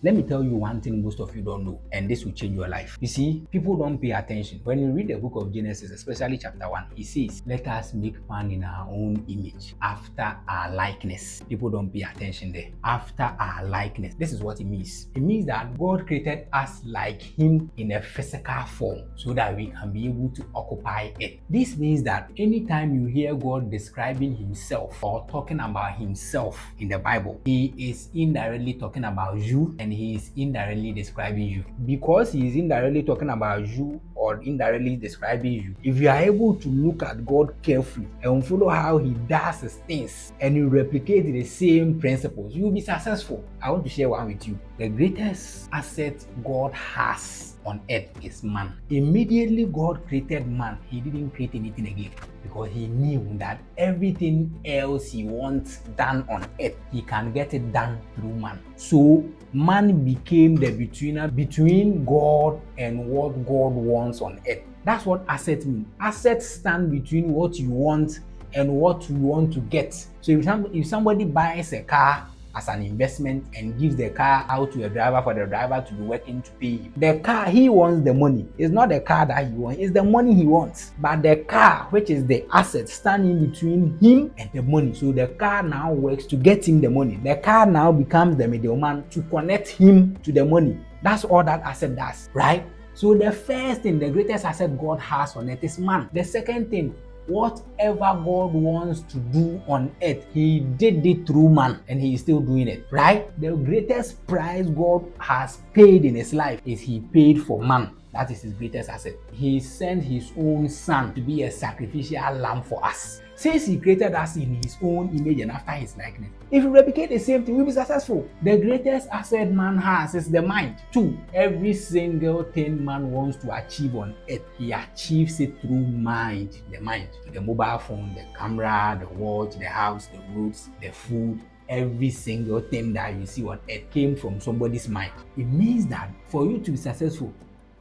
Let me tell you one thing most of you don't know, and this will change your life. You see, people don't pay attention. When you read the book of Genesis, especially chapter 1, it says, let us make man in our own image, after our likeness. People don't pay attention there. After our likeness. This is what it means. It means that God created us like Him in a physical form so that we can be able to occupy it. This means that anytime you hear God describing Himself or talking about Himself in the Bible, He is indirectly talking about you, and He is indirectly describing you. Because He is indirectly talking about you or indirectly describing you, if you are able to look at God carefully and follow how He does His things and you replicate the same principles, you will be successful. I want to share one with you. The greatest asset God has on earth is man. Immediately God created man, He didn't create anything again, because He knew that everything else He wants done on earth, He can get it done through man. So man became the betweener between God and what God wants on earth. That's what asset means. Assets stand between what you want and what you want to get. So if somebody buys a car as an investment and gives the car out to a driver for the driver to be working to pay him, the car, he wants the money. It's not the car that he wants, it's the money he wants. But the car, which is the asset, standing between him and the money. So the car now works to get him the money. The car now becomes the middleman to connect him to the money. That's all that asset does, right? So the first thing, the greatest asset God has on earth is man. The second thing, whatever God wants to do on earth, He did it through man, and He is still doing it, right? The greatest price God has paid in His life is He paid for man. That is His greatest asset. He sent His own Son to be a sacrificial lamb for us. Since He created us in His own image and after His likeness, if you replicate the same thing, we'll be successful. The greatest asset man has is the mind. 2, every single thing man wants to achieve on earth, he achieves it through mind. The mind, the mobile phone, the camera, the watch, the house, the roads, the food. Every single thing that you see on earth came from somebody's mind. It means that for you to be successful,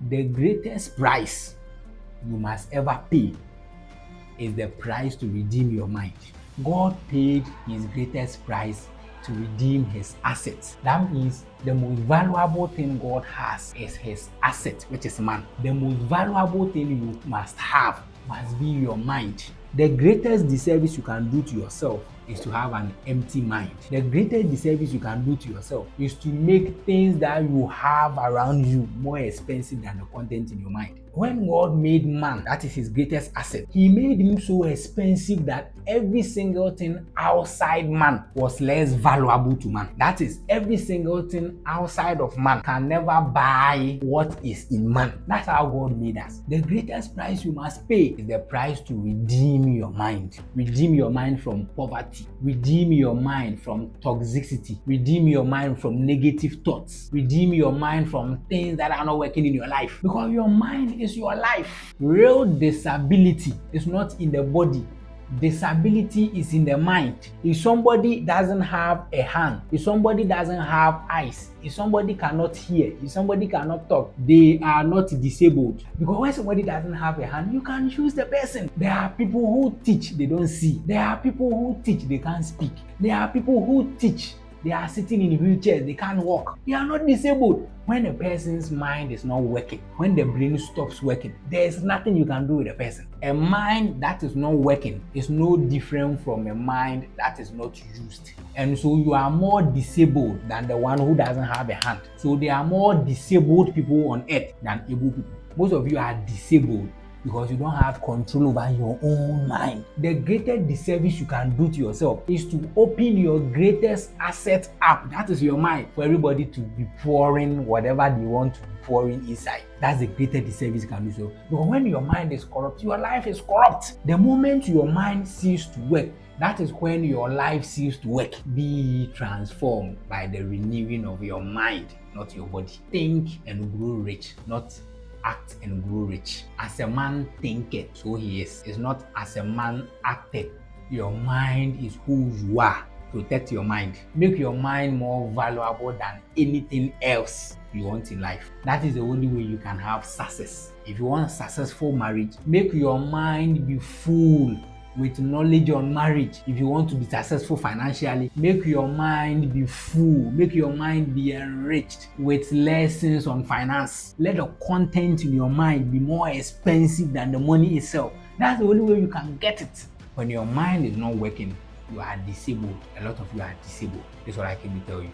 the greatest price you must ever pay is the price to redeem your mind. God paid His greatest price to redeem His assets. That means the most valuable thing God has is His asset, which is man. The most valuable thing you must have must be your mind. The greatest disservice you can do to yourself is to have an empty mind. The greatest disservice you can do to yourself is to make things that you have around you more expensive than the content in your mind. When God made man, that is His greatest asset, He made him so expensive that every single thing outside man was less valuable to man. That is, every single thing outside of man can never buy what is in man. That's how God made us. The greatest price you must pay is the price to redeem your mind. Redeem your mind from poverty. Redeem your mind from toxicity. Redeem your mind from negative thoughts. Redeem your mind from things that are not working in your life. Because your mind is your life. Real disability is not in the body. Disability is in the mind. If somebody doesn't have a hand, if somebody doesn't have eyes, if somebody cannot hear, if somebody cannot talk, they are not disabled. Because when somebody doesn't have a hand, you can choose the person. There are people who teach, they don't see. There are people who teach, they can't speak. There are people who teach, they are sitting in wheelchairs, they can't walk. They are not disabled. When a person's mind is not working, when the brain stops working, there is nothing you can do with a person. A mind that is not working is no different from a mind that is not used. And so you are more disabled than the one who doesn't have a hand. So there are more disabled people on earth than able people. Most of you are disabled because you don't have control over your own mind. The greatest disservice you can do to yourself is to open your greatest asset up, that is your mind, for everybody to be pouring whatever they want to be pouring inside. That's the greatest disservice you can do. So, because when your mind is corrupt, your life is corrupt. The moment your mind ceases to work, that is when your life ceases to work. Be transformed by the renewing of your mind, not your body. Think and grow rich, not act and grow rich. As a man thinketh, so he is. It's not as a man acted. Your mind is who you are. Protect your mind. Make your mind more valuable than anything else you want in life. That is the only way you can have success. If you want a successful marriage, make your mind be full with knowledge on marriage. If you want to be successful financially, make your mind be full, make your mind be enriched with lessons on finance. Let the content in your mind be more expensive than the money itself. That's the only way you can get it. When your mind is not working, you are disabled. A lot of you are disabled. That's what I came to tell you.